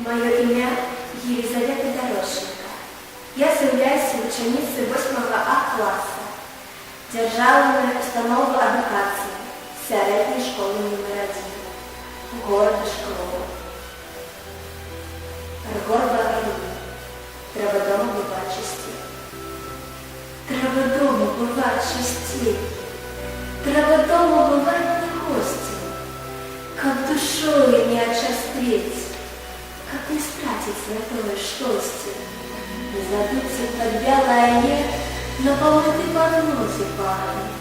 Мое ім'я Єлизавета Дорошенко. Я являюсь ученицей 8 А класса Державной установы адукации средней школы номер 1 города Шклова. Горба Орлі. Треба дома бывать частей. Треба дома бывать частей. Треба дома бывать не гости. Как душой не очастреть, как не стратить святое счастье, не забыться под белое на помытой подносе пахнет.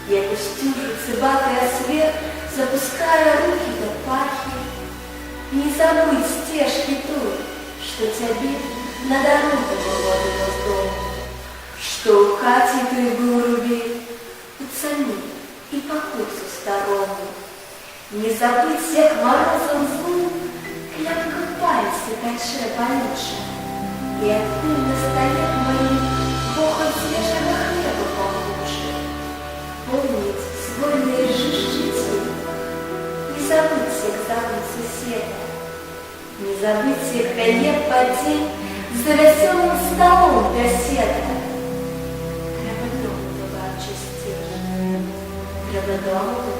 Я пустюжу цыбатый свет, запуская руки до пахи. Не забыть стежки той, что тебе на дорогу выводила с дома, что у хати той был рубей, пацаны и по курсу старому. Не забыть, як морозом злым, клятка пальцы таче болюче, и активно стоят мои похоть свежего хлеба получше. Помнить свойные жижжити, не забыть, як зовут соседа, не забыть, як пяет под день за веселым столом беседа. Треба дома бывать частей, треба дома